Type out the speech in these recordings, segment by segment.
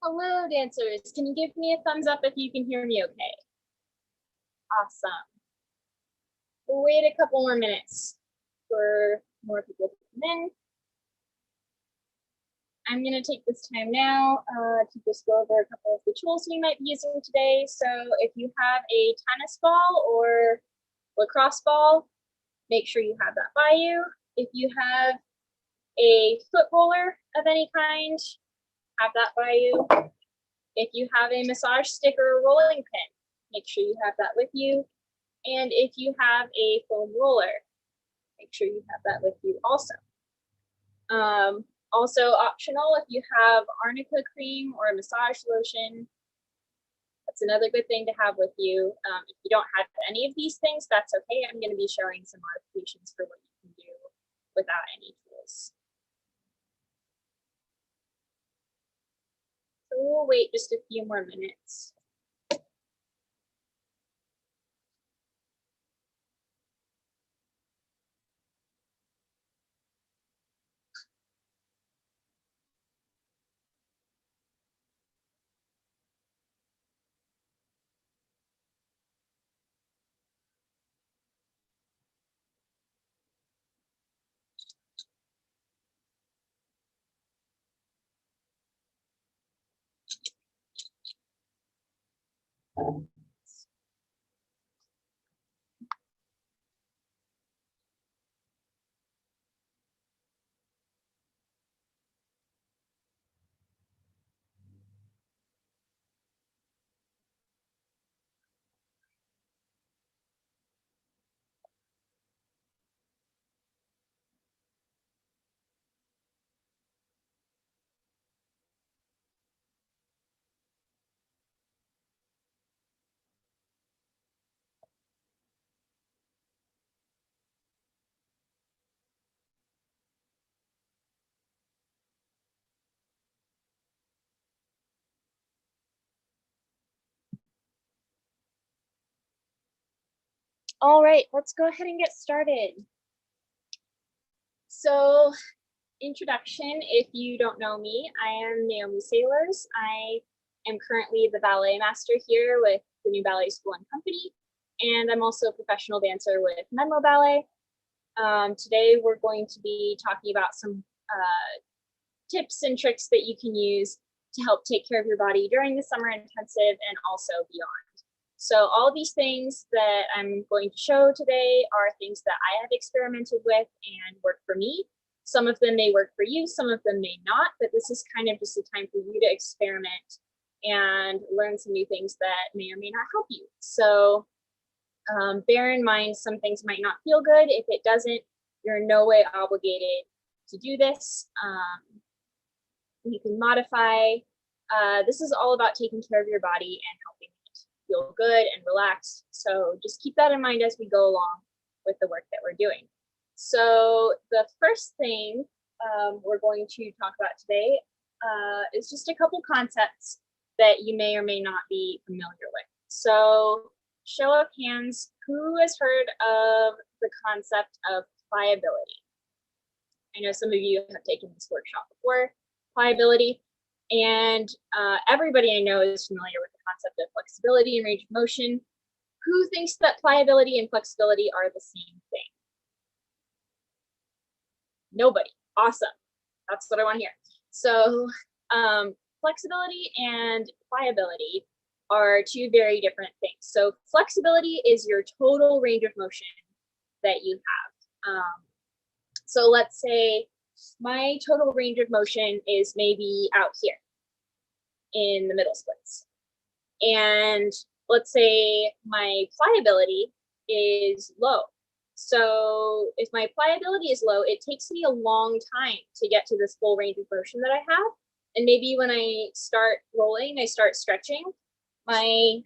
Hello, dancers. Can you give me a thumbs up if you can hear me okay? Awesome. We'll wait a couple more minutes for more people to come in. I'm going to take this time now to just go over a couple of the tools we might be using today. So if you have a tennis ball or lacrosse ball, make sure you have that by you. If you have a foot roller of any kind, have that by you. If you have a massage stick or a rolling pin, make sure you have that with you. And if you have a foam roller, make sure you have that with you also. Also optional, if you have arnica cream or a massage lotion, that's another good thing to have with you. If you don't have any of these things, that's okay. I'm going to be showing some modifications for what you can do without any tools. So we'll wait just a few more minutes. All right, let's go ahead and get started. So, introduction, if you don't know me, I am Naomi Sailors. I am currently the ballet master here with the New Ballet School and Company, and I'm also a professional dancer with Menlo Ballet. Today, we're going to be talking about some tips and tricks that you can use to help take care of your body during the summer intensive and also beyond. So all these things that I'm going to show today are things that I have experimented with and work for me. Some of them may work for you, some of them may not, but this is kind of just a time for you to experiment and learn some new things that may or may not help you. So bear in mind, some things might not feel good. If it doesn't, you're in no way obligated to do this. You can modify. This is all about taking care of your body and helping it feel good and relaxed. So just keep that in mind as we go along with the work that we're doing. So the first thing we're going to talk about today is just a couple concepts that you may or may not be familiar with. So show of hands, who has heard of the concept of pliability? I know some of you have taken this workshop before, pliability, and everybody I know is familiar with the concept of flexibility and range of motion. Who thinks that pliability and flexibility are the same thing? Nobody. Awesome. That's what I want to hear. So flexibility and pliability are two very different things. So flexibility is your total range of motion that you have. So let's say my total range of motion is maybe out here in the middle splits. And let's say my pliability is low. So if my pliability is low, it takes me a long time to get to this full range of motion that I have. And maybe when I start rolling, I start stretching, my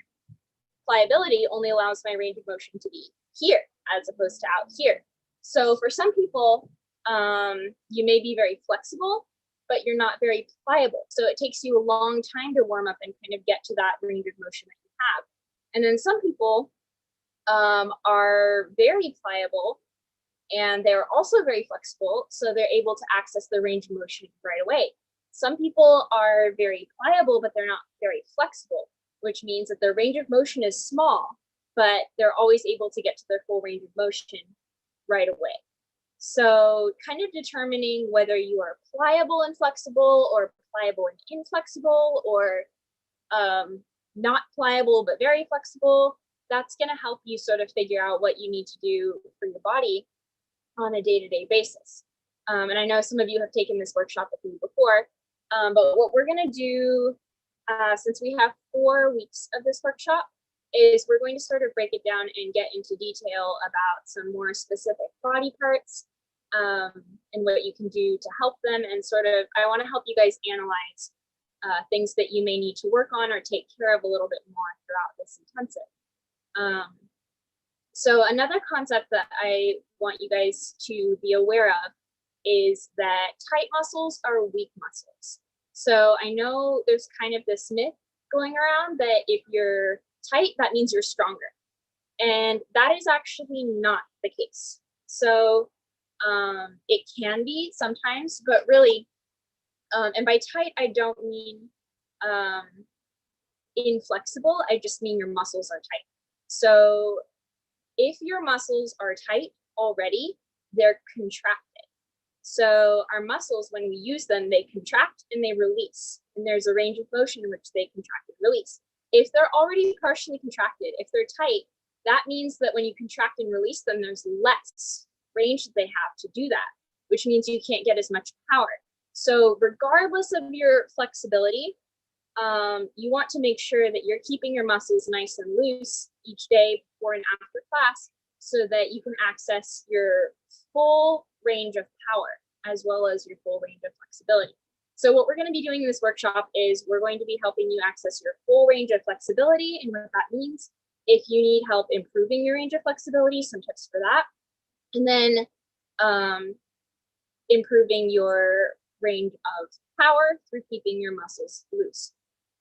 pliability only allows my range of motion to be here as opposed to out here. So for some people, you may be very flexible, but you're not very pliable. So it takes you a long time to warm up and kind of get to that range of motion that you have. And then some people are very pliable and they're also very flexible. So they're able to access the range of motion right away. Some people are very pliable, but they're not very flexible, which means that their range of motion is small, but they're always able to get to their full range of motion right away. So kind of determining whether you are pliable and flexible, or pliable and inflexible, or not pliable but very flexible, that's going to help you sort of figure out what you need to do for your body on a day-to-day basis. And I know some of you have taken this workshop with me before, but what we're going to do, since we have 4 weeks of this workshop, is we're going to sort of break it down and get into detail about some more specific body parts, and what you can do to help them. And sort of, I want to help you guys analyze things that you may need to work on or take care of a little bit more throughout this intensive. So another concept that I want you guys to be aware of is that tight muscles are weak muscles. So I know there's kind of this myth going around that if you're tight, that means you're stronger. And that is actually not the case. So it can be sometimes, but really, and by tight, I don't mean inflexible, I just mean your muscles are tight. So if your muscles are tight already, they're contracted. So our muscles, when we use them, they contract and they release. And there's a range of motion in which they contract and release. If they're already partially contracted, if they're tight, that means that when you contract and release them, there's less range that they have to do that, which means you can't get as much power. So regardless of your flexibility, you want to make sure that you're keeping your muscles nice and loose each day before and after class, so that you can access your full range of power as well as your full range of flexibility. So what we're going to be doing in this workshop is we're going to be helping you access your full range of flexibility. And what that means, if you need help improving your range of flexibility, some tips for that. And then improving your range of power through keeping your muscles loose.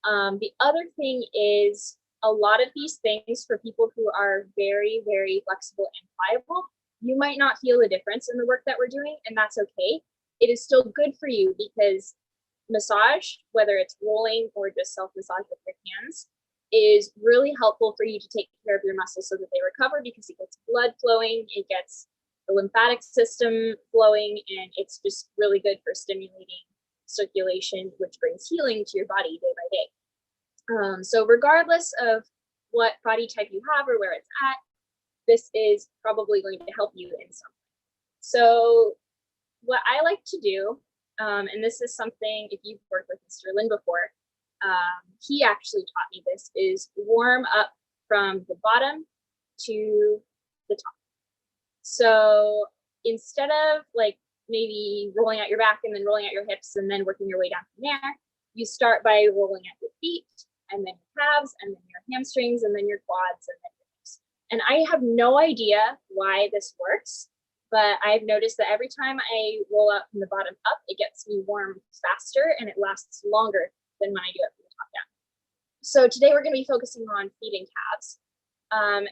The other thing is, a lot of these things for people who are very, very flexible and pliable, you might not feel a difference in the work that we're doing, and that's okay. It is still good for you because massage, whether it's rolling or just self-massage with your hands, is really helpful for you to take care of your muscles so that they recover, because it gets blood flowing, it gets the lymphatic system flowing, and it's just really good for stimulating circulation, which brings healing to your body day by day. So regardless of what body type you have or where it's at, this is probably going to help you in some way. So what I like to do, and this is something, if you've worked with Mr. Lin before, he actually taught me this, is warm up from the bottom to the top. So instead of like maybe rolling out your back and then rolling out your hips and then working your way down from there, you start by rolling at your feet, and then your calves, and then your hamstrings, and then your quads, and then your hips. And I have no idea why this works, but I've noticed that every time I roll out from the bottom up, it gets me warm faster and it lasts longer than when I do it from the top down. So today we're going to be focusing on feet and calves.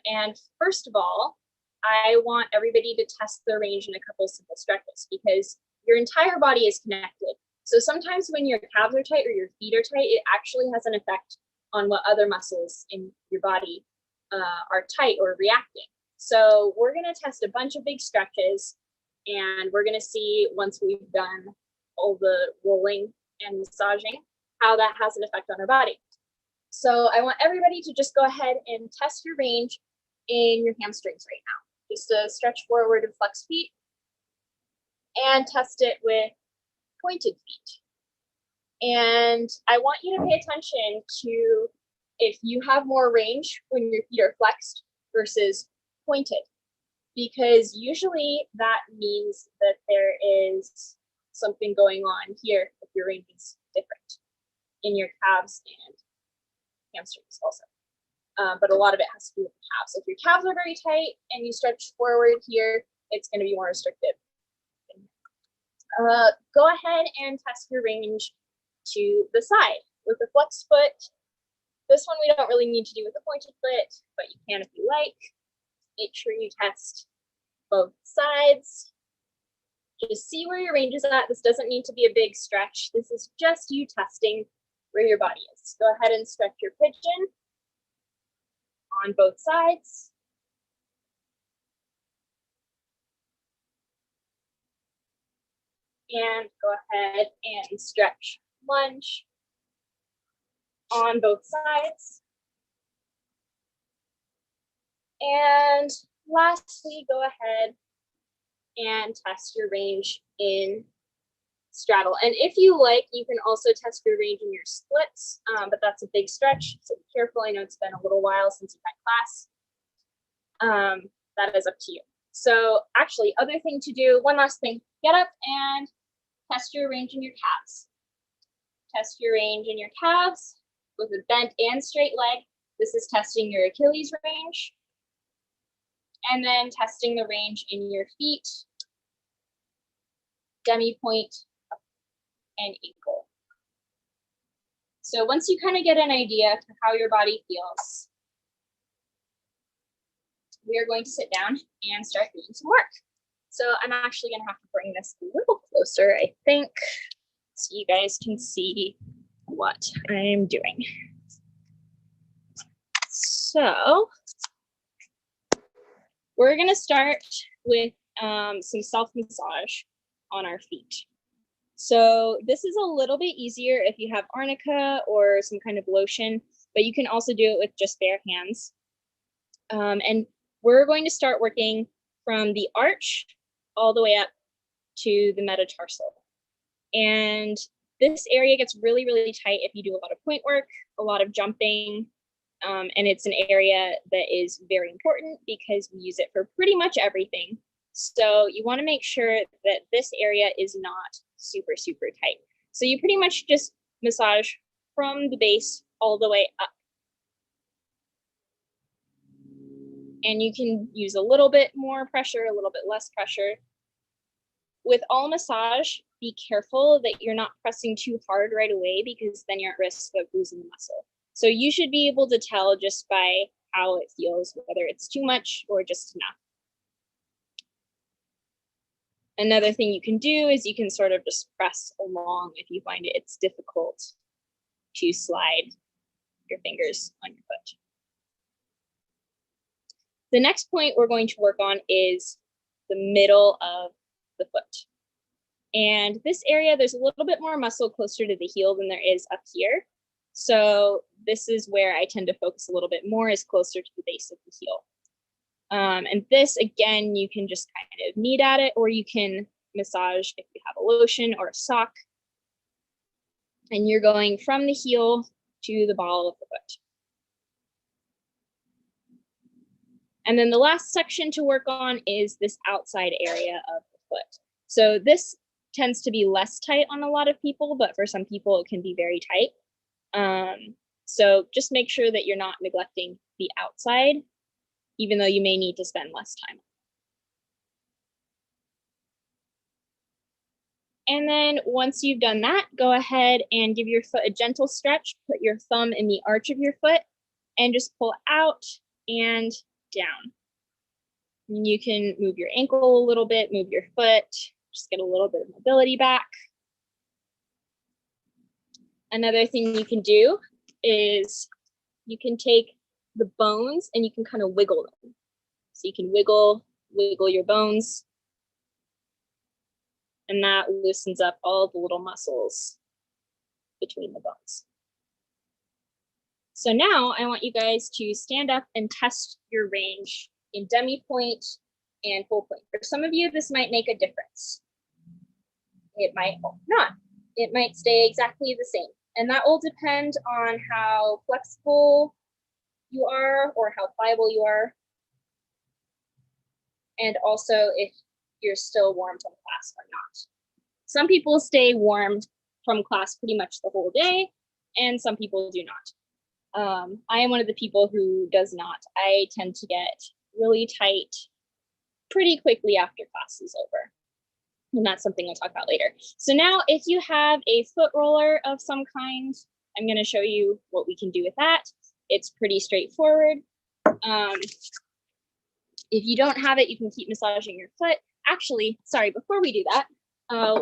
And first of all, I want everybody to test their range in a couple of simple stretches, because your entire body is connected. So sometimes when your calves are tight or your feet are tight, it actually has an effect on what other muscles in your body are tight or reacting. So we're going to test a bunch of big stretches, and we're going to see, once we've done all the rolling and massaging, how that has an effect on our body. So I want everybody to just go ahead and test your range in your hamstrings right now. Just to stretch forward and flex feet, and test it with pointed feet. And I want you to pay attention to if you have more range when your feet are flexed versus pointed, because usually that means that there is something going on here if your range is different in your calves and hamstrings also. But a lot of it has to do with the calves. So if your calves are very tight and you stretch forward here, it's going to be more restrictive. Go ahead and test your range to the side with the flexed foot. This one we don't really need to do with the pointed foot, but you can if you like. Make sure you test both sides. Just see where your range is at. This doesn't need to be a big stretch. This is just you testing where your body is. Go ahead and stretch your pigeon on both sides. And go ahead and stretch lunge on both sides. And lastly, go ahead and test your range in straddle. And if you like, you can also test your range in your splits, but that's a big stretch, so be careful. I know it's been a little while since you've had class. That is up to you. So actually, other thing to do, one last thing, get up and test your range in your calves. Test your range in your calves with a bent and straight leg. This is testing your Achilles range. And then testing the range in your feet, demi point, and ankle. So once you kind of get an idea of how your body feels, we are going to sit down and start doing some work. So I'm actually going to have to bring this a little closer, I think, so you guys can see what I'm doing. So we're going to start with some self-massage on our feet. So this is a little bit easier if you have arnica or some kind of lotion, but you can also do it with just bare hands. And we're going to start working from the arch all the way up to the metatarsal. And this area gets really, really tight if you do a lot of point work, a lot of jumping, and it's an area that is very important because we use it for pretty much everything. So you want to make sure that this area is not super, super tight. So you pretty much just massage from the base all the way up. And you can use a little bit more pressure, a little bit less pressure. With all massage, be careful that you're not pressing too hard right away because then you're at risk of losing the muscle. So you should be able to tell just by how it feels, whether it's too much or just enough. Another thing you can do is you can sort of just press along if you find it's difficult to slide your fingers on your foot. The next point we're going to work on is the middle of the foot. And this area, there's a little bit more muscle closer to the heel than there is up here. So this is where I tend to focus a little bit more, is closer to the base of the heel. And this, again, you can just kind of knead at it, or you can massage if you have a lotion or a sock. And you're going from the heel to the ball of the foot. And then the last section to work on is this outside area of the foot. So this tends to be less tight on a lot of people, but for some people it can be very tight. So just make sure that you're not neglecting the outside, even though you may need to spend less time. And then once you've done that, go ahead and give your foot a gentle stretch. Put your thumb in the arch of your foot and just pull out and down. And you can move your ankle a little bit, move your foot, just get a little bit of mobility back. Another thing you can do is you can take the bones and you can kind of wiggle them. So you can wiggle your bones, and that loosens up all the little muscles between the bones. So now I want you guys to stand up and test your range in demi point and full point. For some of you, this might make a difference. It might not. It might stay exactly the same. And that will depend on how flexible you are or how pliable you are. And also if you're still warm from class or not. Some people stay warm from class pretty much the whole day, and some people do not. I am one of the people who does not. I tend to get really tight pretty quickly after class is over. And that's something we'll talk about later. So now if you have a foot roller of some kind, I'm going to show you what we can do with that. It's pretty straightforward. If you don't have it, you can keep massaging your foot. actually, sorry, before we do that,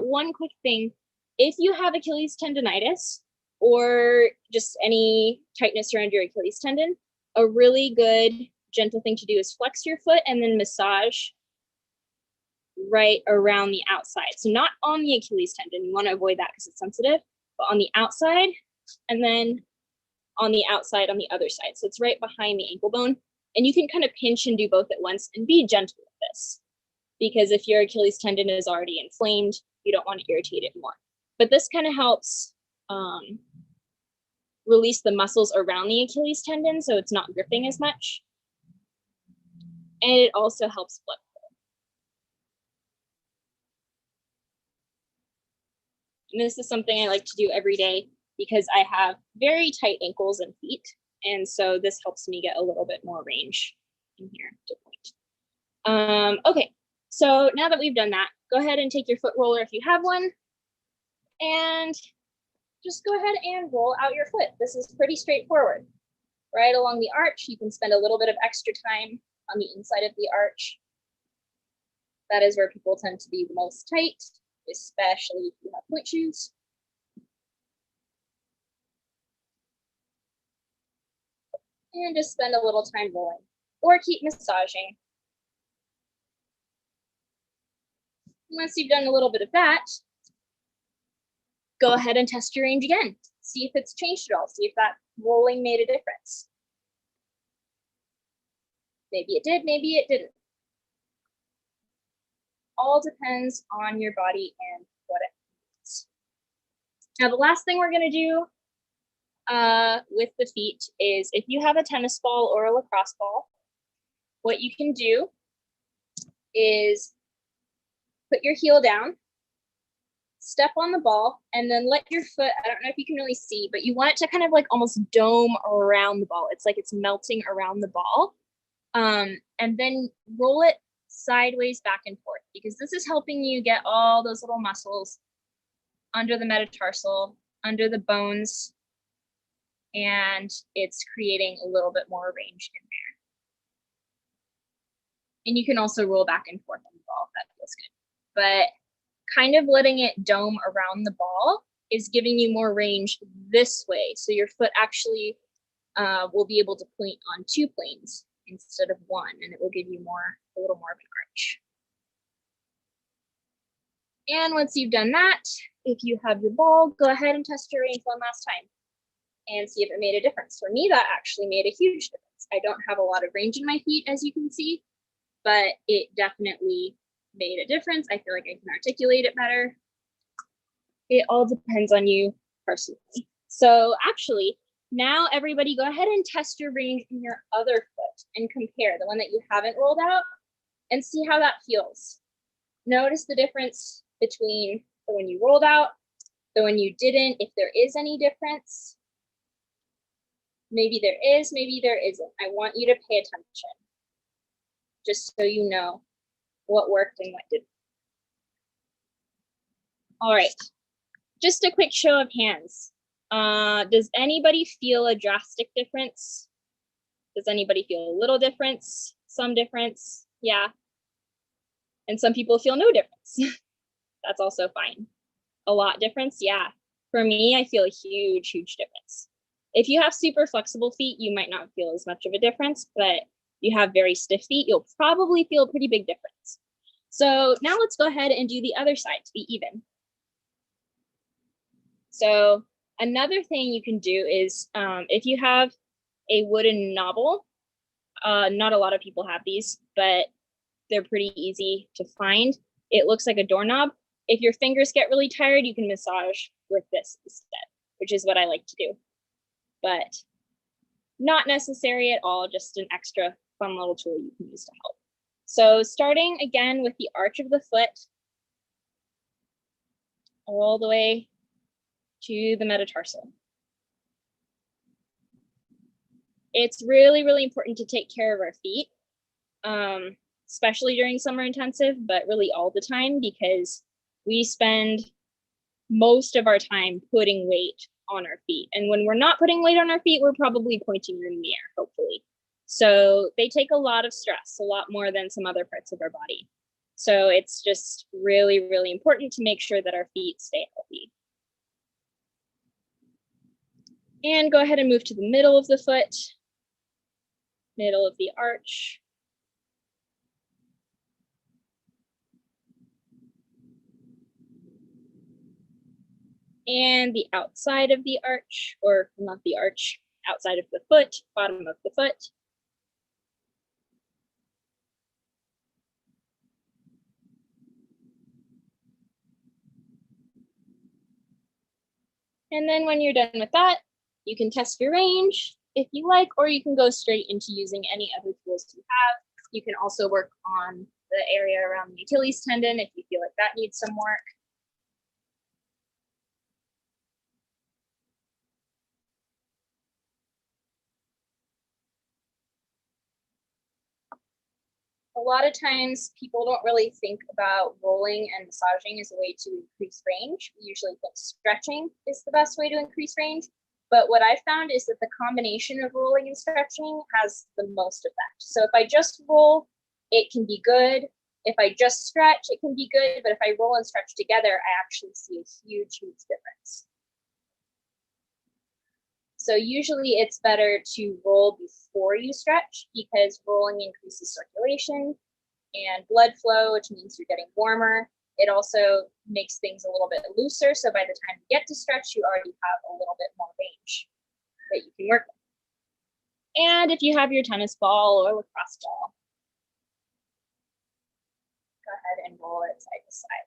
one quick thing. If you have Achilles tendonitis or just any tightness around your Achilles tendon, a really good gentle thing to do is flex your foot and then massage right around the outside. So not on the Achilles tendon, you want to avoid that because it's sensitive, but on the outside, and then on the outside on the other side. So it's right behind the ankle bone. And you can kind of pinch and do both at once and be gentle with this. Because if your Achilles tendon is already inflamed, you don't want to irritate it more. But this kind of helps release the muscles around the Achilles tendon so it's not gripping as much. And it also helps blood flow. And this is something I like to do every day because I have very tight ankles and feet. And so this helps me get a little bit more range in here to point. Okay, so now that we've done that, go ahead and take your foot roller if you have one. And just go ahead and roll out your foot. This is pretty straightforward. Right along the arch, you can spend a little bit of extra time on the inside of the arch. That is where people tend to be the most tight, especially if you have point shoes. And just spend a little time rolling, or keep massaging. Once you've done a little bit of that, go ahead and test your range again. See if it's changed at all. See if that rolling made a difference. Maybe it did, maybe it didn't. All depends on your body and what it needs. Now, the last thing we're going to do with the feet is if you have a tennis ball or a lacrosse ball, what you can do is put your heel down, step on the ball, and then let your foot, I don't know if you can really see, but you want it to kind of like almost dome around the ball. It's like it's melting around the ball. And then roll it sideways back and forth because this is helping you get all those little muscles under the metatarsal, under the bones, and it's creating a little bit more range in there. And you can also roll back and forth on the ball if that feels good. But kind of letting it dome around the ball is giving you more range this way. So your foot actually will be able to point on two planes instead of one, and it will give you a little more of an arch. And once you've done that, if you have your ball, go ahead and test your range one last time and see if it made a difference. For me, that actually made a huge difference. I don't have a lot of range in my feet, as you can see, but it definitely made a difference. I feel like I can articulate it better. It all depends on you personally. So actually, now everybody go ahead and test your range in your other foot and compare the one that you haven't rolled out and see how that feels. Notice the difference between the one you rolled out, the one you didn't, if there is any difference. Maybe there is, maybe there isn't. I want you to pay attention just so you know what worked and what didn't. All right, just a quick show of hands. Does anybody feel a drastic difference? Does anybody feel a little difference? Some difference? Yeah. And some people feel no difference. That's also fine. A lot difference? Yeah. For me, I feel a huge, huge difference. If you have super flexible feet, you might not feel as much of a difference, but you have very stiff feet, you'll probably feel a pretty big difference. So now let's go ahead and do the other side to be even. So another thing you can do is if you have a wooden knobble, not a lot of people have these, but they're pretty easy to find. It looks like a doorknob. If your fingers get really tired, you can massage with this instead, which is what I like to do. But not necessary at all, just an extra fun little tool you can use to help. So starting again with the arch of the foot, all the way to the metatarsal. It's really, really important to take care of our feet, especially during summer intensive, but really all the time, because we spend most of our time putting weight on our feet. And when we're not putting weight on our feet, we're probably pointing in the air, hopefully. So they take a lot of stress, a lot more than some other parts of our body. So it's just really, really important to make sure that our feet stay healthy. And go ahead and move to the middle of the foot, middle of the arch. And the outside of the arch, or not the arch, outside of the foot, bottom of the foot. And then when you're done with that, you can test your range if you like, or you can go straight into using any other tools you have. You can also work on the area around the Achilles tendon if you feel like that needs some work. A lot of times people don't really think about rolling and massaging as a way to increase range. We usually think stretching is the best way to increase range. But what I found is that the combination of rolling and stretching has the most effect. So if I just roll, it can be good. If I just stretch, it can be good. But if I roll and stretch together, I actually see a huge, huge difference. So usually it's better to roll before you stretch because rolling increases circulation and blood flow, which means you're getting warmer. It also makes things a little bit looser. So by the time you get to stretch, you already have a little bit more range that you can work with. And if you have your tennis ball or lacrosse ball, go ahead and roll it side to side.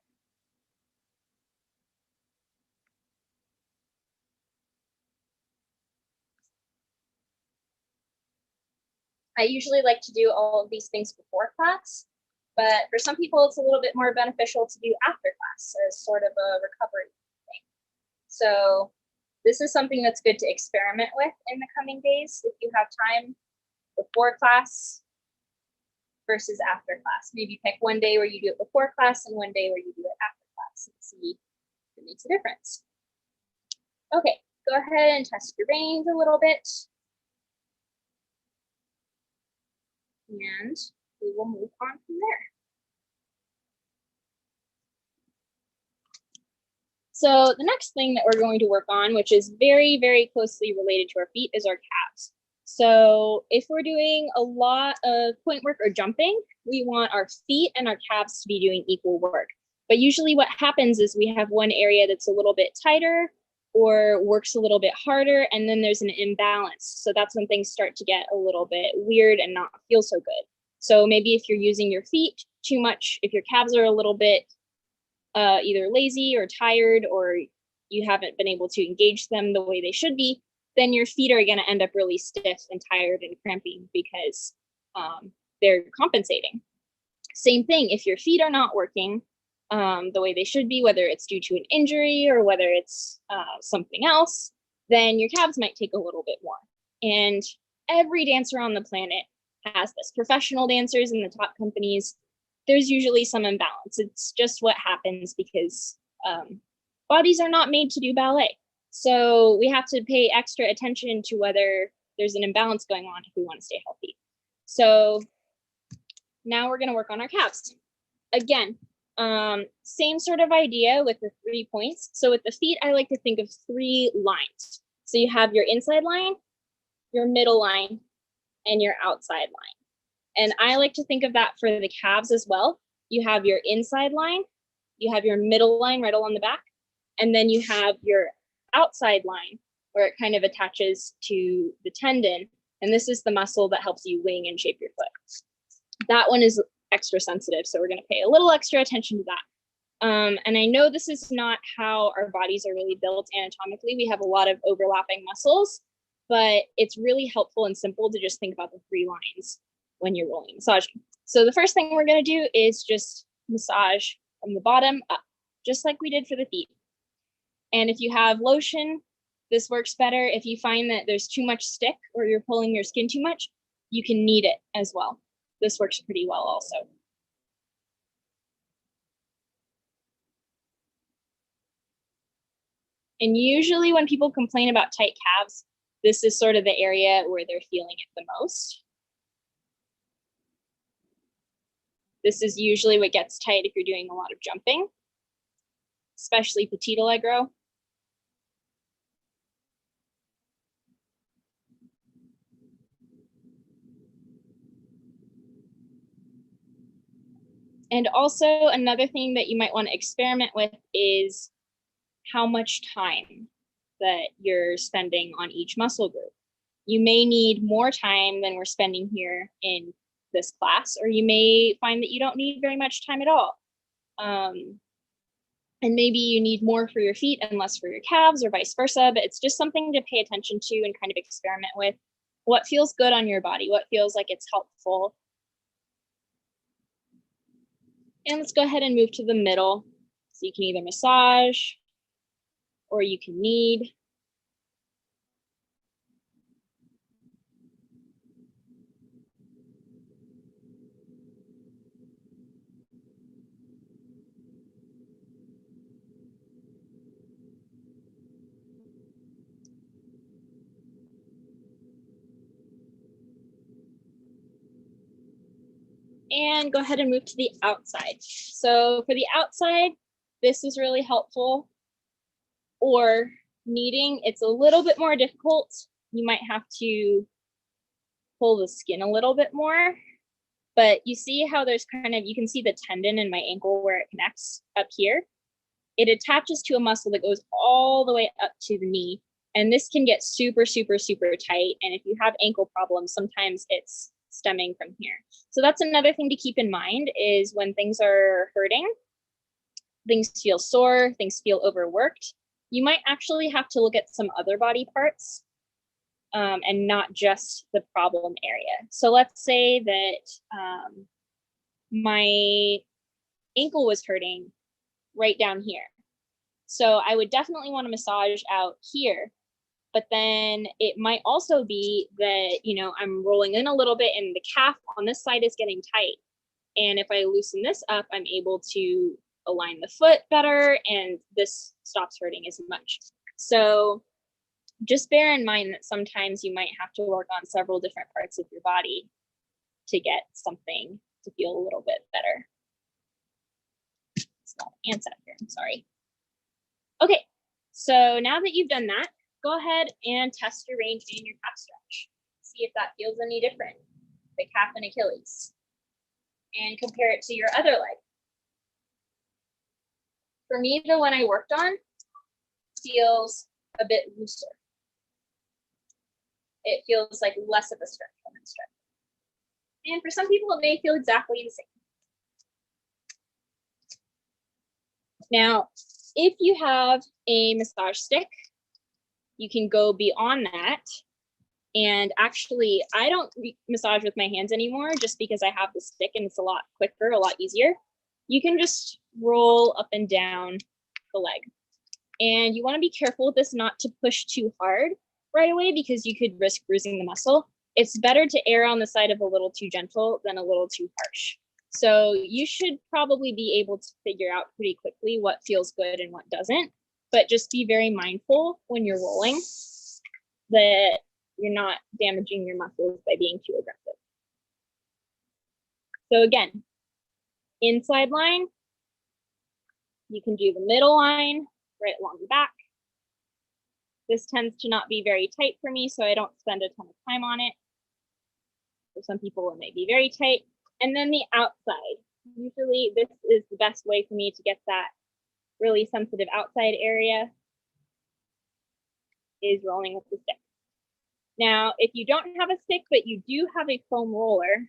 I usually like to do all of these things before class, but for some people, it's a little bit more beneficial to do after class as sort of a recovery thing. So this is something that's good to experiment with in the coming days if you have time before class versus after class. Maybe pick one day where you do it before class and one day where you do it after class and see if it makes a difference. Okay, go ahead and test your range a little bit. And we will move on from there. So the next thing that we're going to work on, which is very, very closely related to our feet, is our calves. So if we're doing a lot of point work or jumping, we want our feet and our calves to be doing equal work. But usually what happens is we have one area that's a little bit tighter or works a little bit harder, and then there's an imbalance. So that's when things start to get a little bit weird and not feel so good. So maybe if you're using your feet too much, if your calves are a little bit either lazy or tired, or you haven't been able to engage them the way they should be, then your feet are going to end up really stiff and tired and cramping because they're compensating. Same thing, if your feet are not working the way they should be, whether it's due to an injury or whether it's something else, then your calves might take a little bit more. And every dancer on the planet has this. Professional dancers in the top companies, there's usually some imbalance. It's just what happens because bodies are not made to do ballet. So we have to pay extra attention to whether there's an imbalance going on if we want to stay healthy. So now we're going to work on our calves. Again, same sort of idea with the 3 points. So with the feet, I like to think of 3 lines. So you have your inside line, your middle line, and your outside line. And I like to think of that for the calves as well. You have your inside line, you have your middle line right along the back, and then you have your outside line where it kind of attaches to the tendon. And this is the muscle that helps you wing and shape your foot. That one is extra sensitive, so we're going to pay a little extra attention to that. And I know this is not how our bodies are really built anatomically. We have a lot of overlapping muscles, but it's really helpful and simple to just think about the 3 lines when you're rolling and massaging. So the first thing we're going to do is just massage from the bottom up, just like we did for the feet. And if you have lotion, this works better. If you find that there's too much stick or you're pulling your skin too much, you can knead it as well. This works pretty well also. And usually when people complain about tight calves, this is sort of the area where they're feeling it the most. This is usually what gets tight if you're doing a lot of jumping, especially petit allegro. And also another thing that you might want to experiment with is how much time that you're spending on each muscle group. You may need more time than we're spending here in this class, or you may find that you don't need very much time at all. And maybe you need more for your feet and less for your calves, or vice versa, but it's just something to pay attention to and kind of experiment with. What feels good on your body? What feels like it's helpful? And let's go ahead and move to the middle. So you can either massage or you can knead. And go ahead and move to the outside. So for the outside, this is really helpful. Or kneading, it's a little bit more difficult. You might have to pull the skin a little bit more, but you see how there's kind of, you can see the tendon in my ankle where it connects up here. It attaches to a muscle that goes all the way up to the knee. And this can get super, super, super tight. And if you have ankle problems, sometimes it's stemming from here. So that's another thing to keep in mind is when things are hurting, things feel sore, things feel overworked, you might actually have to look at some other body parts and not just the problem area. So let's say that my ankle was hurting right down here. So I would definitely want to massage out here, but then it might also be that, you know, I'm rolling in a little bit and the calf on this side is getting tight. And if I loosen this up, I'm able to align the foot better and this stops hurting as much. So just bear in mind that sometimes you might have to work on several different parts of your body to get something to feel a little bit better. Small ants out here, I'm sorry. Okay, so now that you've done that, go ahead and test your range and your calf stretch. See if that feels any different, the calf and Achilles. And compare it to your other leg. For me, the one I worked on feels a bit looser. It feels like less of a stretch when it's stretched. And for some people, it may feel exactly the same. Now, if you have a massage stick, you can go beyond that. And actually, I don't massage with my hands anymore just because I have the stick and it's a lot quicker, a lot easier. You can just roll up and down the leg. And you want to be careful with this not to push too hard right away because you could risk bruising the muscle. It's better to err on the side of a little too gentle than a little too harsh. So you should probably be able to figure out pretty quickly what feels good and what doesn't, but just be very mindful when you're rolling that you're not damaging your muscles by being too aggressive. So again, inside line, you can do the middle line right along the back. This tends to not be very tight for me, so I don't spend a ton of time on it. For some people, it may be very tight. And then the outside. Usually this is the best way for me to get that really sensitive outside area is rolling with the stick. Now, if you don't have a stick, but you do have a foam roller,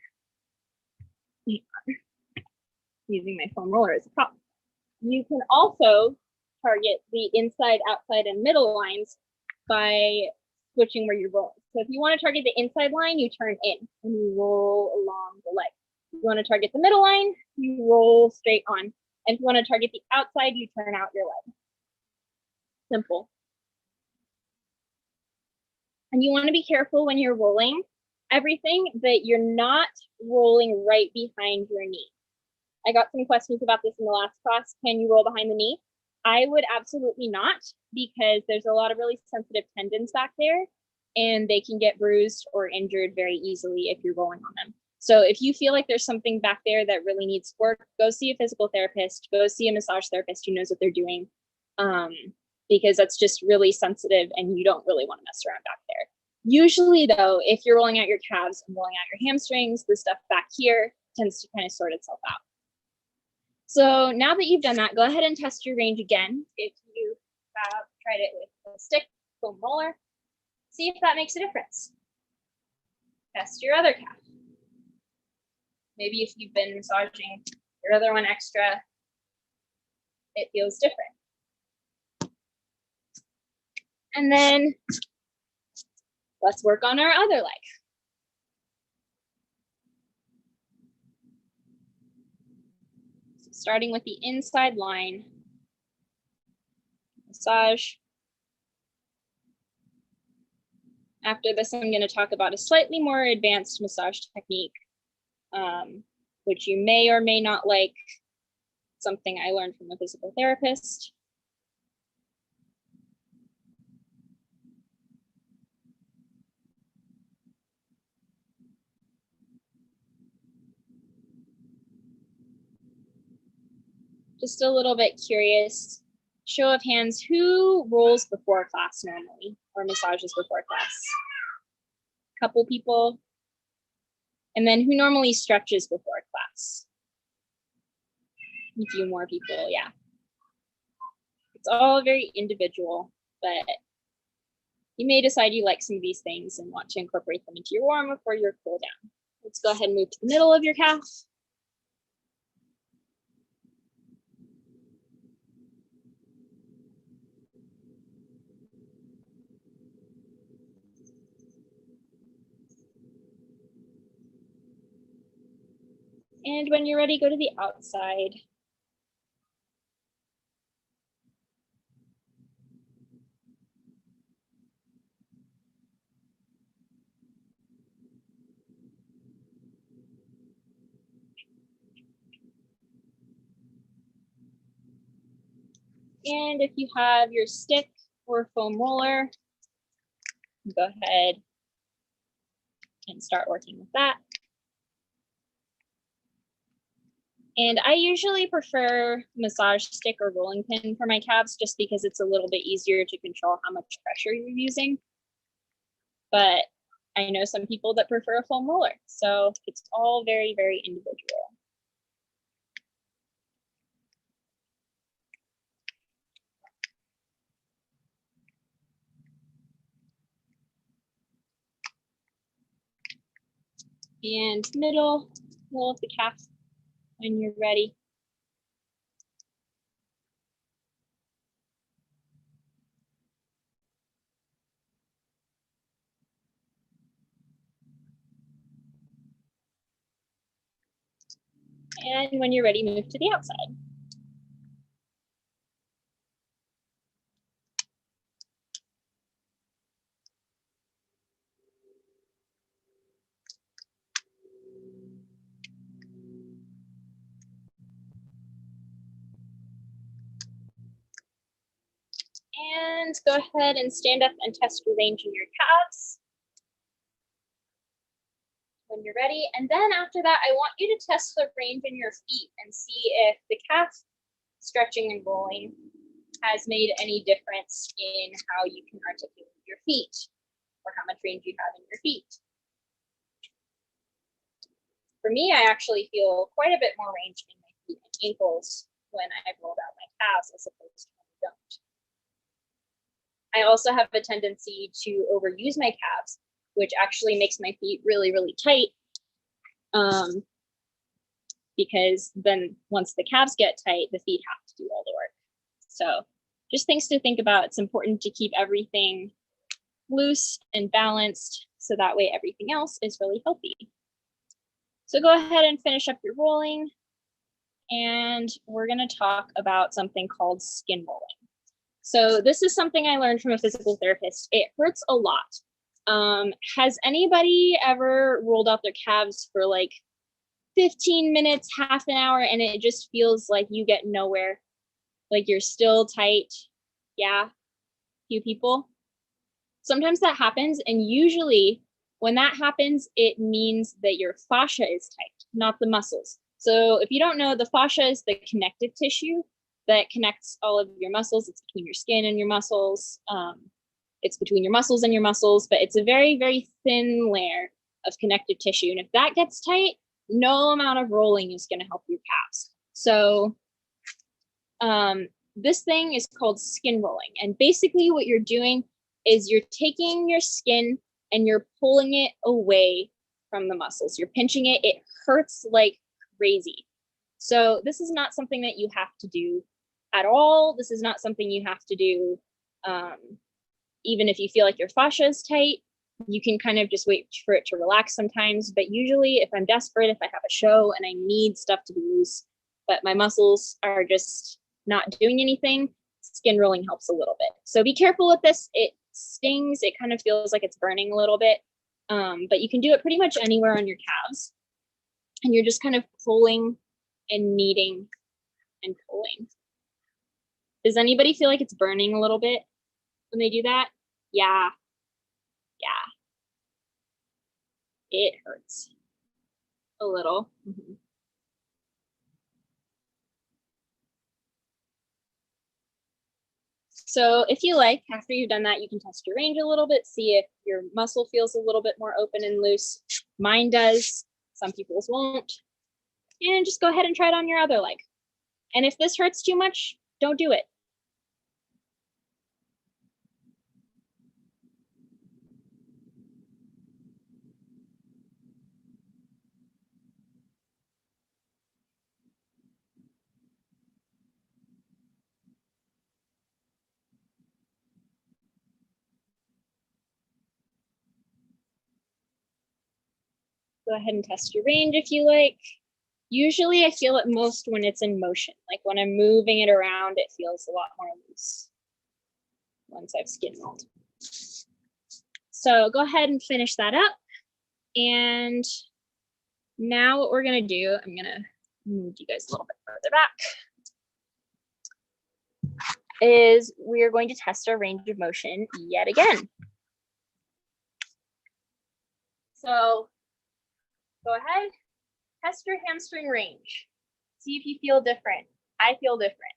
using my foam roller as a prop, you can also target the inside, outside, and middle lines by switching where you're rolling. So if you want to target the inside line, you turn in and you roll along the leg. If you want to target the middle line, you roll straight on. And if you want to target the outside, you turn out your leg. Simple. And you want to be careful when you're rolling everything that you're not rolling right behind your knee. I got some questions about this in the last class. Can you roll behind the knee? I would absolutely not, because there's a lot of really sensitive tendons back there and they can get bruised or injured very easily if you're rolling on them. So if you feel like there's something back there that really needs work, go see a physical therapist, go see a massage therapist who knows what they're doing, because that's just really sensitive and you don't really want to mess around back there. Usually though, if you're rolling out your calves and rolling out your hamstrings, the stuff back here tends to kind of sort itself out. So now that you've done that, go ahead and test your range again. If you have tried it with a stick, foam roller, see if that makes a difference. Test your other calf. Maybe if you've been massaging your other one extra, it feels different. And then let's work on our other leg. So starting with the inside line, massage. After this, I'm going to talk about a slightly more advanced massage technique, which you may or may not like, something I learned from a physical therapist. Just a little bit curious, show of hands, who rolls before class normally or massages before class? Couple people. And then who normally stretches before class? A few more people, yeah. It's all very individual, but you may decide you like some of these things and want to incorporate them into your warm-up or your cool down. Let's go ahead and move to the middle of your calf. And when you're ready, go to the outside. And if you have your stick or foam roller, go ahead and start working with that. And I usually prefer massage stick or rolling pin for my calves just because it's a little bit easier to control how much pressure you're using. But I know some people that prefer a foam roller, so it's all very, very individual. And middle of the calf when you're ready. And when you're ready, move to the outside. And go ahead and stand up and test your range in your calves when you're ready. And then after that, I want you to test the range in your feet and see if the calf stretching and rolling has made any difference in how you can articulate your feet or how much range you have in your feet. For me, I actually feel quite a bit more range in my feet and ankles when I've rolled out my calves as opposed to when I don't. I also have a tendency to overuse my calves, which actually makes my feet really, really tight. Because then once the calves get tight, the feet have to do all the work. So just things to think about. It's important to keep everything loose and balanced so that way everything else is really healthy. So go ahead and finish up your rolling. And we're going to talk about something called skin rolling. So this is something I learned from a physical therapist. It hurts a lot. Has anybody ever rolled out their calves for like 15 minutes, half an hour, and it just feels like you get nowhere? Like you're still tight? Yeah, few people. Sometimes that happens, and usually When that happens, it means that your fascia is tight, not the muscles. So if you don't know, the fascia is the connective tissue that connects all of your muscles. It's between your skin and your muscles. It's between your muscles and your muscles, but it's a very, very thin layer of connective tissue. And if that gets tight, no amount of rolling is going to help your calves. So this thing is called skin rolling. And basically what you're doing is you're taking your skin and you're pulling it away from the muscles. You're pinching it. It hurts like crazy. So this is not something that you have to do at all. This is not something you have to do even if you feel like your fascia is tight. You can kind of just wait for it to relax sometimes. But usually if I'm desperate, if I have a show and I need stuff to be loose, but my muscles are just not doing anything, skin rolling helps a little bit. So be careful with this. It stings. It kind of feels like it's burning a little bit. But you can do it pretty much anywhere on your calves. And you're just kind of pulling and kneading and pulling. Does anybody feel like it's burning a little bit when they do that? Yeah. Yeah. It hurts a little. Mm-hmm. So if you like, after you've done that, you can test your range a little bit, see if your muscle feels a little bit more open and loose. Mine does, some people's won't. And just go ahead and try it on your other leg. And if this hurts too much, don't do it. Go ahead and test your range if you like. Usually I feel it most when it's in motion. Like when I'm moving it around, it feels a lot more loose once I've skin rolled. So go ahead and finish that up. And now what we're gonna do, I'm gonna move you guys a little bit further back, is we're going to test our range of motion yet again. So go ahead, test your hamstring range. See if you feel different. I feel different.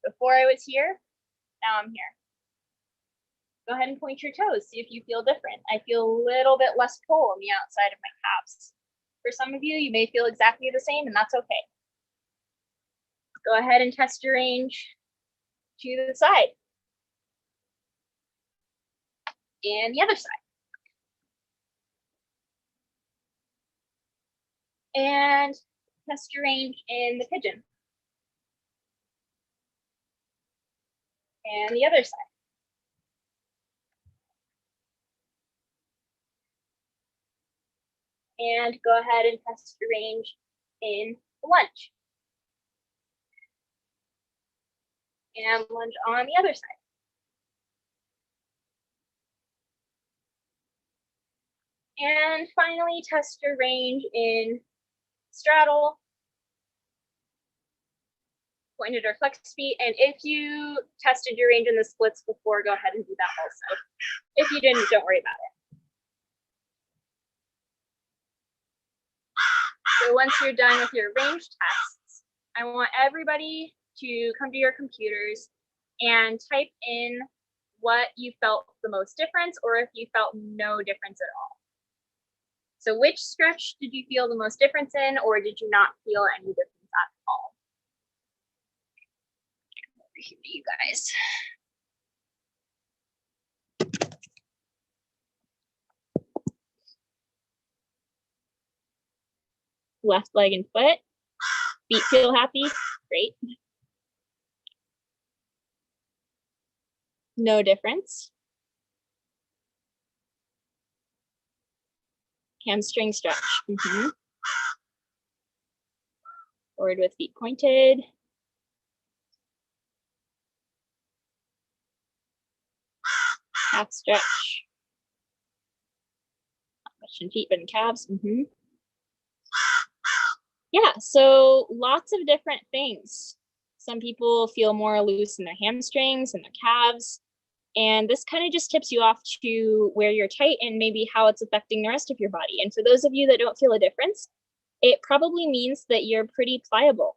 Before I was here, now I'm here. Go ahead and point your toes, see if you feel different. I feel a little bit less pull on the outside of my calves. For some of you, you may feel exactly the same, and that's okay. Go ahead and test your range to the side. And the other side. And test your range in the pigeon. And the other side. And go ahead and test your range in the lunge. And lunge on the other side. And finally, test your range in straddle, pointed or flexed feet. And if you tested your range in the splits before, go ahead and do that also. If you didn't, don't worry about it. So once you're done with your range tests, I want everybody to come to your computers and type in what you felt the most difference, or if you felt no difference at all. So which stretch did you feel the most difference in, or did you not feel any difference at all? Over here to you guys. Left leg and foot. Feet feel happy? Great. No difference. Hamstring stretch. Mm-hmm. Forward with feet pointed. Half stretch. Not much in feet, but in calves. Mm-hmm. Yeah, so lots of different things. Some people feel more loose in their hamstrings and their calves. And this kind of just tips you off to where you're tight and maybe how it's affecting the rest of your body. And for those of you that don't feel a difference, it probably means that you're pretty pliable.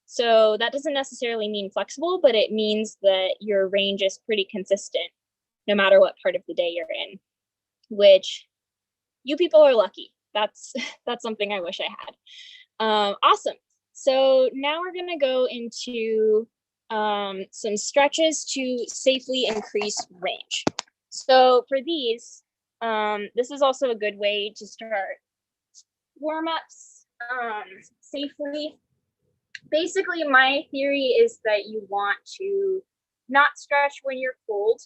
So that doesn't necessarily mean flexible, but it means that your range is pretty consistent no matter what part of the day you're in, which you people are lucky. That's something I wish I had. Awesome. So now we're gonna go into some stretches to safely increase range. So for these, this is also a good way to start warm-ups safely. Basically, my theory is that you want to not stretch when you're cold,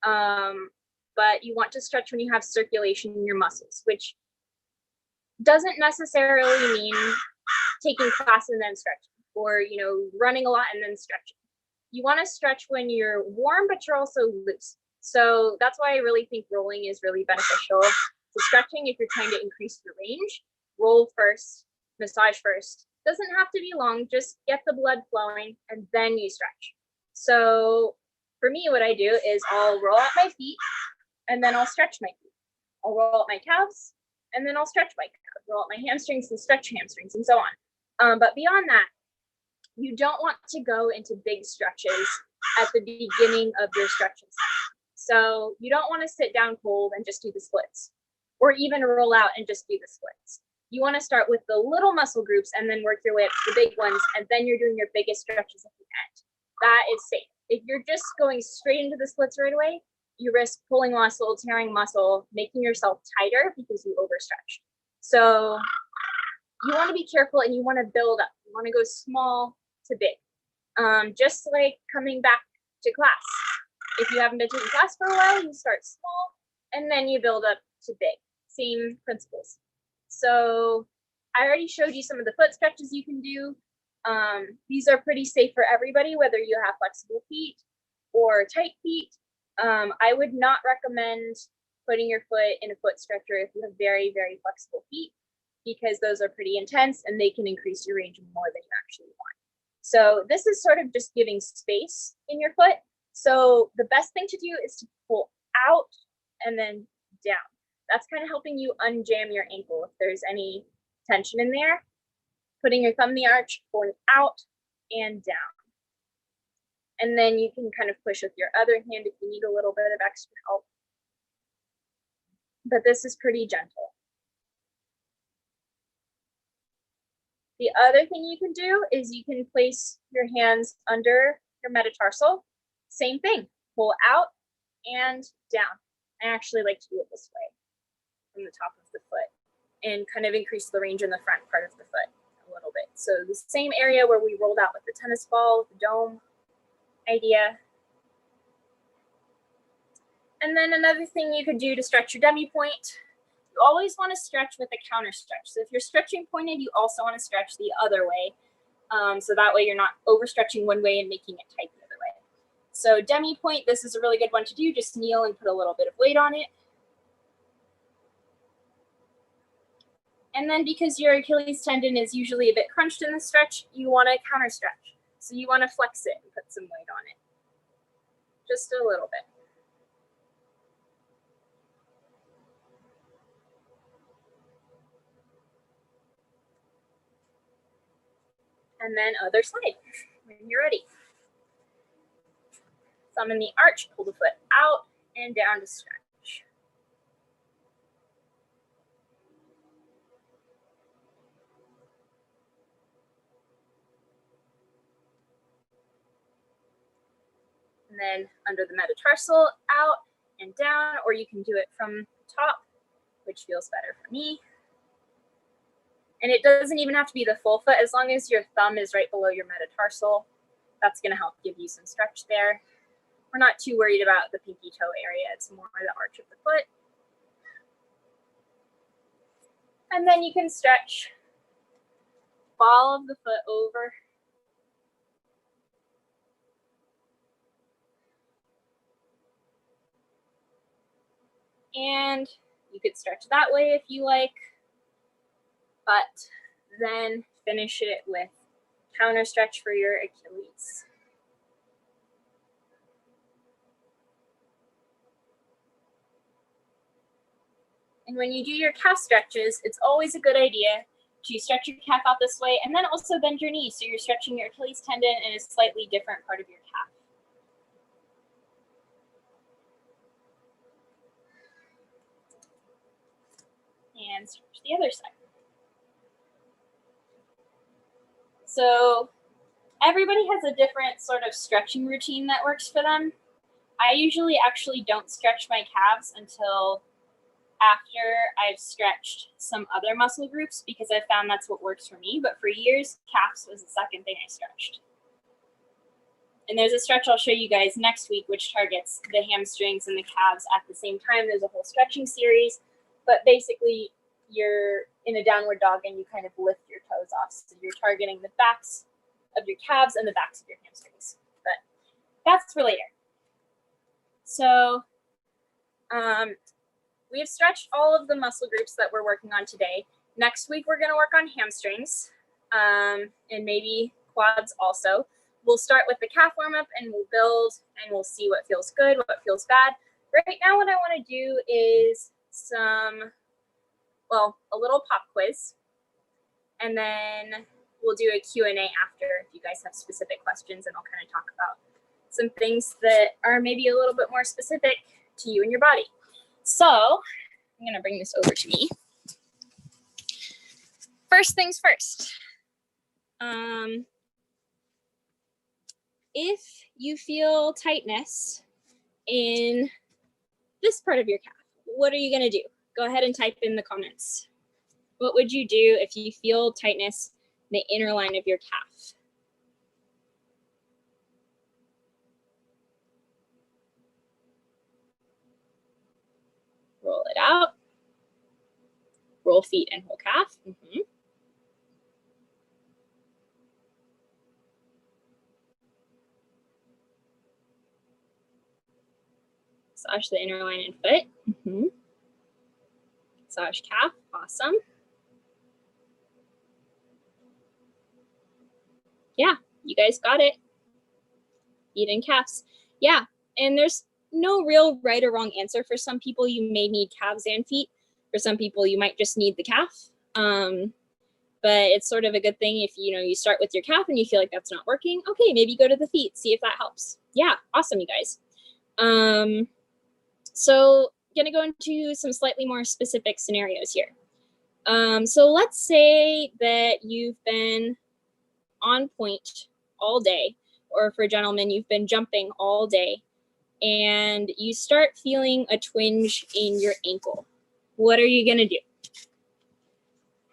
but you want to stretch when you have circulation in your muscles, which doesn't necessarily mean taking class and then stretching, or running a lot and then stretching. You want to stretch when you're warm, but you're also loose. So that's why I really think rolling is really beneficial to stretching. If you're trying to increase your range, roll first, massage first. Doesn't have to be long, just get the blood flowing and then you stretch. So for me, what I do is I'll roll out my feet and then I'll stretch my feet. I'll roll out my calves and then I'll stretch my calves, roll out my hamstrings and stretch hamstrings and so on. But beyond that, you don't want to go into big stretches at the beginning of your stretching session. So you don't want to sit down cold and just do the splits, or even roll out and just do the splits. You want to start with the little muscle groups and then work your way up to the big ones, and then you're doing your biggest stretches at the end. That is safe. If you're just going straight into the splits right away, you risk pulling muscle, tearing muscle, making yourself tighter because you overstretch. So you want to be careful and you want to build up. You want to go small to big. Just like coming back to class. If you haven't been to class for a while, you start small and then you build up to big. Same principles. So I already showed you some of the foot stretches you can do. These are pretty safe for everybody, whether you have flexible feet or tight feet. I would not recommend putting your foot in a foot stretcher if you have very, very flexible feet, because those are pretty intense and they can increase your range more than you actually want. So this is sort of just giving space in your foot. So the best thing to do is to pull out and then down. That's kind of helping you unjam your ankle if there's any tension in there. Putting your thumb in the arch, pulling out and down. And then you can kind of push with your other hand if you need a little bit of extra help. But this is pretty gentle. The other thing you can do is you can place your hands under your metatarsal. Same thing, pull out and down. I actually like to do it this way, from the top of the foot, and kind of increase the range in the front part of the foot a little bit. So the same area where we rolled out with the tennis ball, with the dome idea. And then another thing you could do to stretch your demi point, you always want to stretch with a counter stretch. So if you're stretching pointed, you also want to stretch the other way. So that way you're not overstretching one way and making it tight the other way. So demi point, this is a really good one to do. Just kneel and put a little bit of weight on it. And then because your Achilles tendon is usually a bit crunched in the stretch, you want to counter stretch. So you want to flex it and put some weight on it. Just a little bit. And then other side when you're ready. Thumb in the arch, pull the foot out and down to stretch. And then under the metatarsal, out and down, or you can do it from top, which feels better for me. And it doesn't even have to be the full foot, as long as your thumb is right below your metatarsal. That's going to help give you some stretch there. We're not too worried about the pinky toe area. It's more the arch of the foot. And then you can stretch ball of the foot over. And you could stretch that way if you like, but then finish it with counter stretch for your Achilles. And when you do your calf stretches, it's always a good idea to stretch your calf out this way and then also bend your knee so you're stretching your Achilles tendon in a slightly different part of your calf. And stretch the other side. So everybody has a different sort of stretching routine that works for them. I usually actually don't stretch my calves until after I've stretched some other muscle groups because I found that's what works for me. But for years, calves was the second thing I stretched. And there's a stretch I'll show you guys next week, which targets the hamstrings and the calves at the same time. There's a whole stretching series, but basically you're in a downward dog and you kind of lift your toes off. So you're targeting the backs of your calves and the backs of your hamstrings, but that's for later. So we have stretched all of the muscle groups that we're working on today. Next week, we're going to work on hamstrings and maybe quads also. We'll start with the calf warm up and we'll build and we'll see what feels good, what feels bad. Right now, what I want to do is a little pop quiz. And then we'll do a Q&A after if you guys have specific questions, and I'll kind of talk about some things that are maybe a little bit more specific to you and your body. So I'm going to bring this over to me. First things first. If you feel tightness in this part of your calf, what are you going to do? Go ahead and type in the comments. What would you do if you feel tightness in the inner line of your calf? Roll it out. Roll feet and whole calf. Massage the inner line and foot. Massage calf. Awesome. Yeah, you guys got it. Feet and calves. Yeah, and there's no real right or wrong answer. For some people, you may need calves and feet. For some people, you might just need the calf. But it's sort of a good thing if you start with your calf and you feel like that's not working. Okay, maybe go to the feet, see if that helps. Yeah, awesome, you guys. So gonna go into some slightly more specific scenarios here. So let's say that you've been on point all day, or for gentlemen, you've been jumping all day, and you start feeling a twinge in your ankle. What are you gonna do?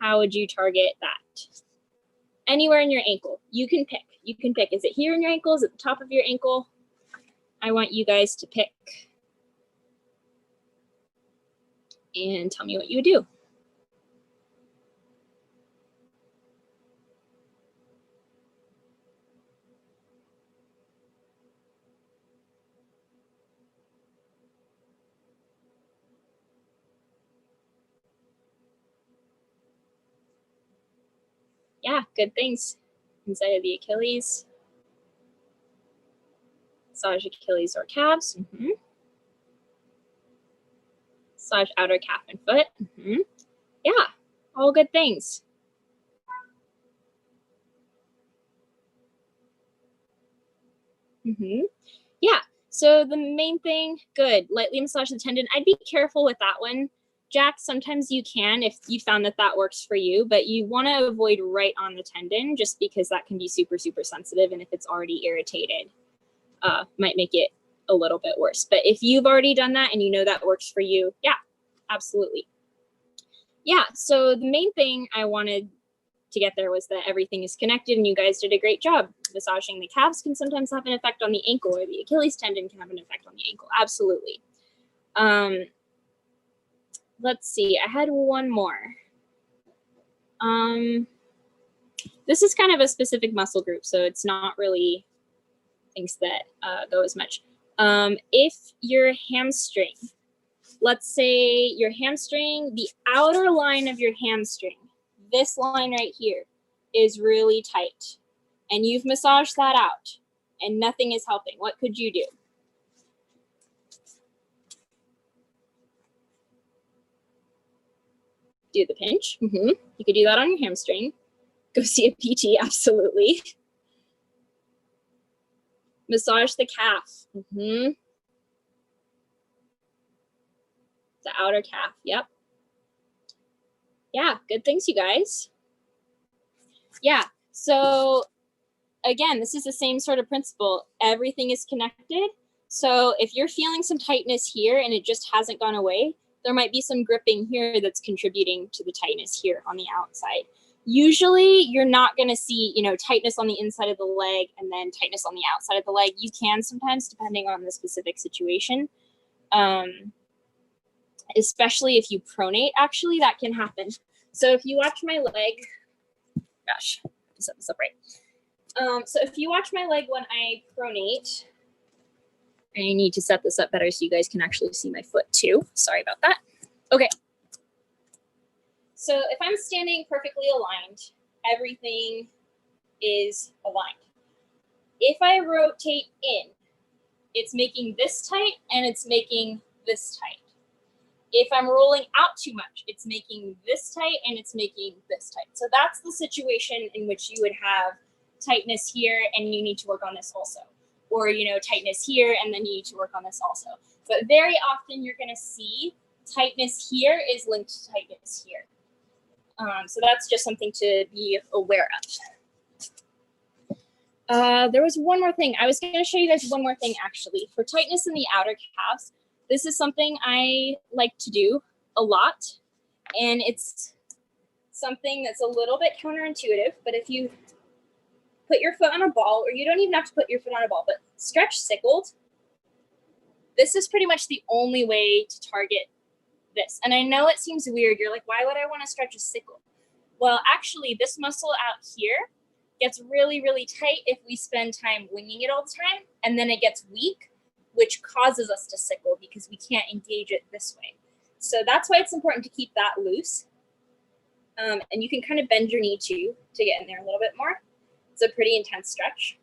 How would you target that? Anywhere in your ankle. You can pick. You can pick. Is it here in your ankle? Is it the top of your ankle? I want you guys to pick and tell me what you would do. Yeah, good things. Inside of the Achilles. Massage Achilles or calves. Massage outer calf and foot. Yeah, all good things. Yeah, so the main thing, good. Lightly massage the tendon. I'd be careful with that one, Jack. Sometimes you can if you found that works for you, but you want to avoid right on the tendon just because that can be super, super sensitive. And if it's already irritated, might make it a little bit worse. But if you've already done that and you know that works for you, yeah, absolutely. Yeah, so the main thing I wanted to get there was that everything is connected, and you guys did a great job. Massaging the calves can sometimes have an effect on the ankle, or the Achilles tendon can have an effect on the ankle. Absolutely. Let's see, I had one more. This is kind of a specific muscle group, so it's not really things that go as much. If your hamstring, let's say your hamstring, the outer line of your hamstring, this line right here, is really tight, and you've massaged that out and nothing is helping, what could you do? Do the pinch. You could do that on your hamstring. Go see a PT, absolutely. Massage the calf. The outer calf, yep. Yeah, good things, you guys. Yeah, so again, this is the same sort of principle. Everything is connected. So if you're feeling some tightness here and it just hasn't gone away, there might be some gripping here that's contributing to the tightness here on the outside. Usually you're not going to see, you know, tightness on the inside of the leg and then tightness on the outside of the leg. You can sometimes, depending on the specific situation. Especially if you pronate, actually, that can happen. So if you watch my leg, gosh, set this up right. So if you watch my leg when I pronate, I need to set this up better so you guys can actually see my foot too. Sorry about that. Okay. So if I'm standing perfectly aligned, everything is aligned. If I rotate in, it's making this tight and it's making this tight. If I'm rolling out too much, it's making this tight and it's making this tight. So that's the situation in which you would have tightness here and you need to work on this also. Or, you know, tightness here and then you need to work on this also. But very often you're going to see tightness here is linked to tightness here. So that's just something to be aware of. There was one more thing. I was going to show you guys one more thing, actually. For tightness in the outer calves, this is something I like to do a lot. And it's something that's a little bit counterintuitive. But if you put your foot on a ball, or you don't even have to put your foot on a ball, but stretch sickled, this is pretty much the only way to target this. And I know it seems weird. You're like, why would I want to stretch a sickle? Well, actually, this muscle out here gets really, really tight if we spend time winging it all the time, and then it gets weak, which causes us to sickle because we can't engage it this way. So that's why it's important to keep that loose. And you can kind of bend your knee too to get in there a little bit more. It's a pretty intense stretch.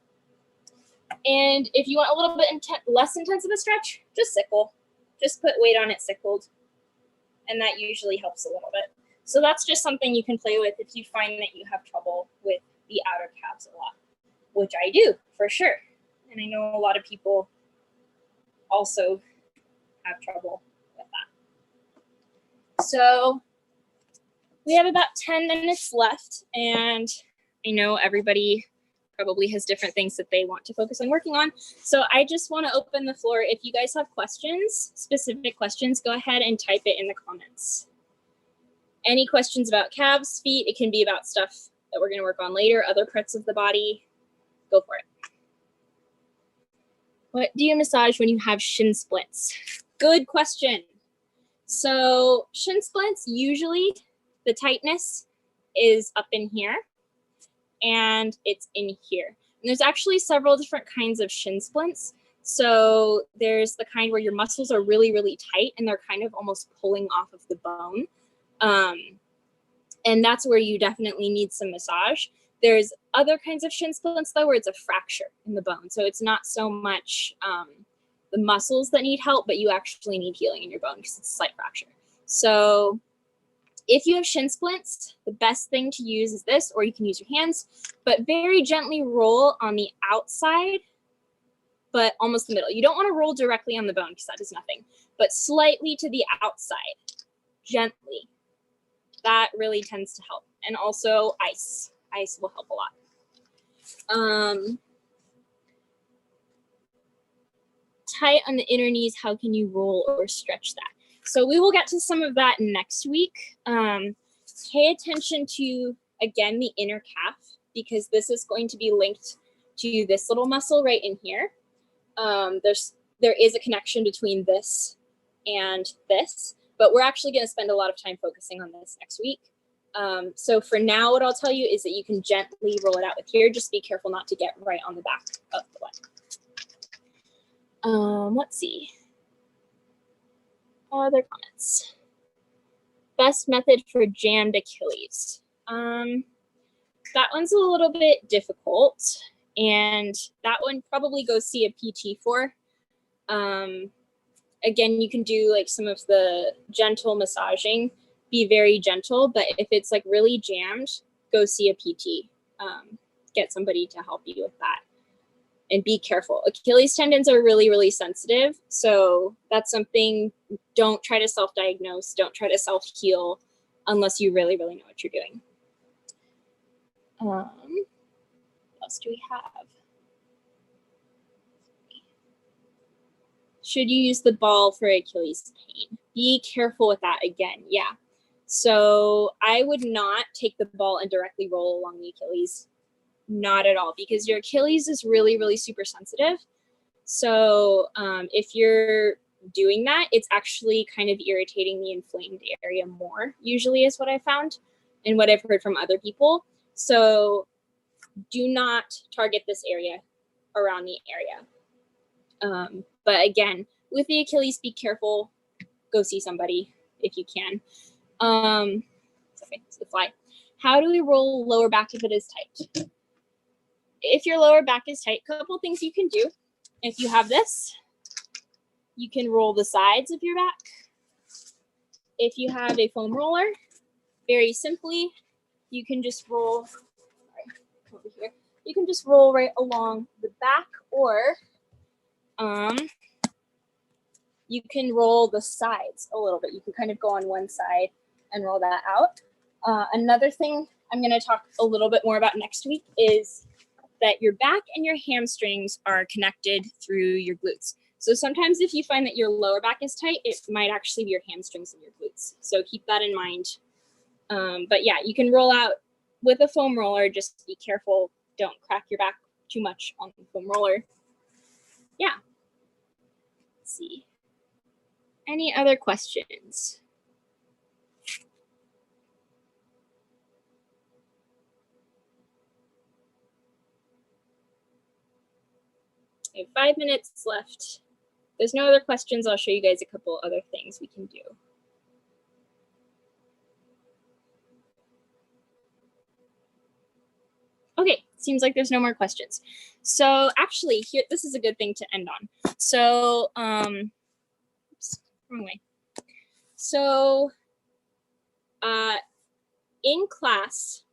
And if you want a little bit less intense of a stretch, just sickle. Just put weight on it sickled. And that usually helps a little bit. So that's just something you can play with if you find that you have trouble with the outer calves a lot, which I do for sure. And I know a lot of people also have trouble with that. So we have about 10 minutes left, and I know everybody probably has different things that they want to focus on working on. So I just want to open the floor. If you guys have questions, specific questions, go ahead and type it in the comments. Any questions about calves, feet? It can be about stuff that we're going to work on later, other parts of the body. Go for it. What do you massage when you have shin splints? Good question. So shin splints, usually the tightness is up in here and it's in here. And there's actually several different kinds of shin splints. So there's the kind where your muscles are really, really tight and they're kind of almost pulling off of the bone. And that's where you definitely need some massage. There's other kinds of shin splints, though, where it's a fracture in the bone. So it's not so much the muscles that need help, but you actually need healing in your bone because it's a slight fracture. So if you have shin splints, the best thing to use is this, or you can use your hands, but very gently roll on the outside, but almost the middle. You don't want to roll directly on the bone because that does nothing, but slightly to the outside, gently. That really tends to help. And also ice. Ice will help a lot. Tight on the inner knees, how can you roll or stretch that? So we will get to some of that next week. Pay attention to, again, the inner calf, because this is going to be linked to this little muscle right in here. There is a connection between this and this, but we're actually going to spend a lot of time focusing on this next week. So for now, what I'll tell you is that you can gently roll it out with here. Just be careful not to get right on the back of the leg. Let's see. Other comments. Best method for jammed Achilles. That one's a little bit difficult, and that one probably go see a PT for. Again, you can do like some of the gentle massaging be very gentle, but if it's like really jammed, go see a PT. Get somebody to help you with that. And be careful. Achilles tendons are really, really sensitive. So that's something, don't try to self-diagnose, don't try to self-heal unless you really, really know what you're doing. What else do we have? Should you use the ball for Achilles pain? Be careful with that again, yeah. So I would not take the ball and directly roll along the Achilles. Not at all, because your Achilles is really, really super sensitive. So if you're doing that, it's actually kind of irritating the inflamed area more, usually is what I found and what I've heard from other people. So do not target this area around the area. But again, with the Achilles, be careful, go see somebody if you can. Okay, it's the fly. How do we roll lower back if it is tight? If your lower back is tight, a couple things you can do. If you have this, you can roll the sides of your back. If you have a foam roller, very simply, you can just roll, over here. You can just roll right along the back, or you can roll the sides a little bit. You can kind of go on one side and roll that out. Another thing I'm going to talk a little bit more about next week is that your back and your hamstrings are connected through your glutes. So sometimes if you find that your lower back is tight, it might actually be your hamstrings and your glutes. So keep that in mind. But yeah, you can roll out with a foam roller. Just be careful. Don't crack your back too much on the foam roller. Yeah. Let's see. Any other questions? I have 5 minutes left. If there's no other questions, I'll show you guys a couple other things we can do. Okay, seems like there's no more questions. So actually, here, this is a good thing to end on. So, oops, wrong way. So, in class,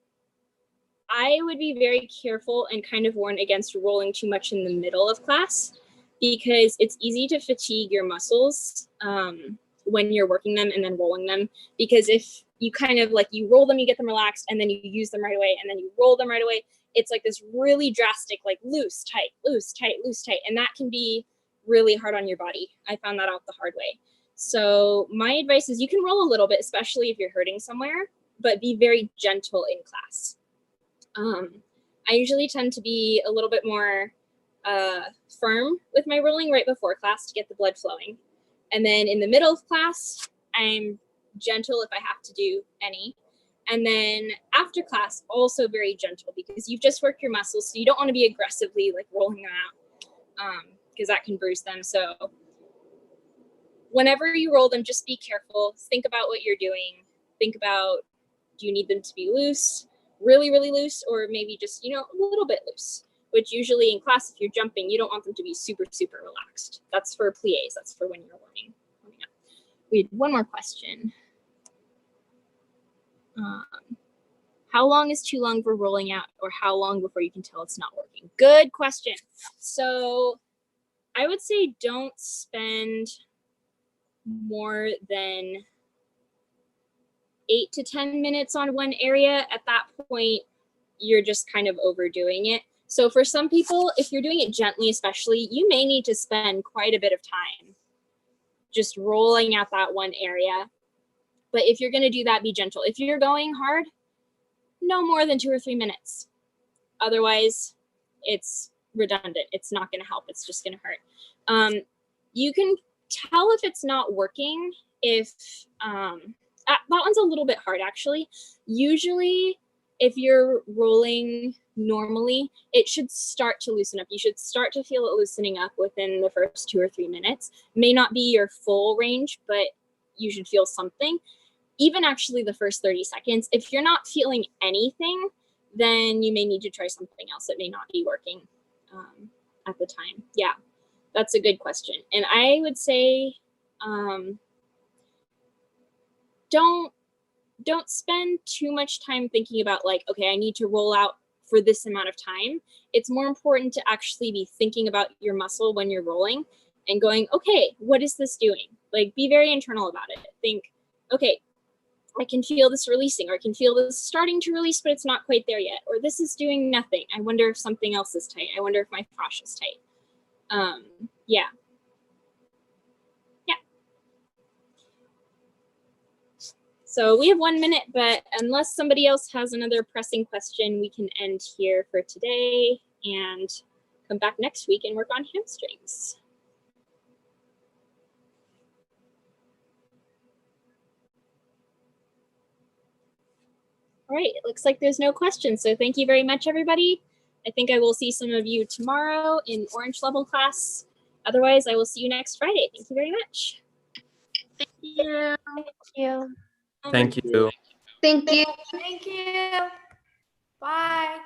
I would be very careful and kind of warn against rolling too much in the middle of class, because it's easy to fatigue your muscles when you're working them and then rolling them. Because if you kind of like, you roll them, you get them relaxed, and then you use them right away, and then you roll them right away, it's like this really drastic, like loose, tight, loose, tight, loose, tight. And that can be really hard on your body. I found that out the hard way. So my advice is you can roll a little bit, especially if you're hurting somewhere, but be very gentle in class. I usually tend to be a little bit more firm with my rolling right before class to get the blood flowing. And then in the middle of class, I'm gentle if I have to do any. And then after class, also very gentle, because you've just worked your muscles, so you don't want to be aggressively like rolling them out, because that can bruise them. So whenever you roll them, just be careful. Think about what you're doing. Think about, do you need them to be loose, really, really loose, or maybe just, you know, a little bit loose, which usually in class, if you're jumping, you don't want them to be super, super relaxed. That's for plies. That's for when you're warming up. We had one more question. How long is too long for rolling out, or how long before you can tell it's not working? Good question. So I would say don't spend more than 8 to 10 minutes on one area. At that point, you're just kind of overdoing it. So for some people, if you're doing it gently, especially, you may need to spend quite a bit of time just rolling out that one area. But if you're going to do that, be gentle. If you're going hard, no more than 2 or 3 minutes. Otherwise, it's redundant. It's not going to help. It's just going to hurt. You can tell if it's not working if that one's a little bit hard, actually. Usually, if you're rolling normally, it should start to loosen up. You should start to feel it loosening up within the first 2 or 3 minutes. May not be your full range, but you should feel something. Even actually the first 30 seconds. If you're not feeling anything, then you may need to try something else that may not be working at the time. Yeah, that's a good question. And I would say, don't don't spend too much time thinking about like, okay, I need to roll out for this amount of time. It's more important to actually be thinking about your muscle when you're rolling and going, okay, what is this doing? Like, be very internal about it. Think, okay, I can feel this releasing, or I can feel this starting to release, but it's not quite there yet. Or this is doing nothing. I wonder if something else is tight. I wonder if my fascia is tight. Yeah. Yeah. So we have 1 minute, but unless somebody else has another pressing question, we can end here for today and come back next week and work on hamstrings. All right, it looks like there's no questions. So thank you very much, everybody. I think I will see some of you tomorrow in Orange level class. Otherwise, I will see you next Friday. Thank you very much. Thank you. Thank you. Thank you. Thank you. Thank you. Bye.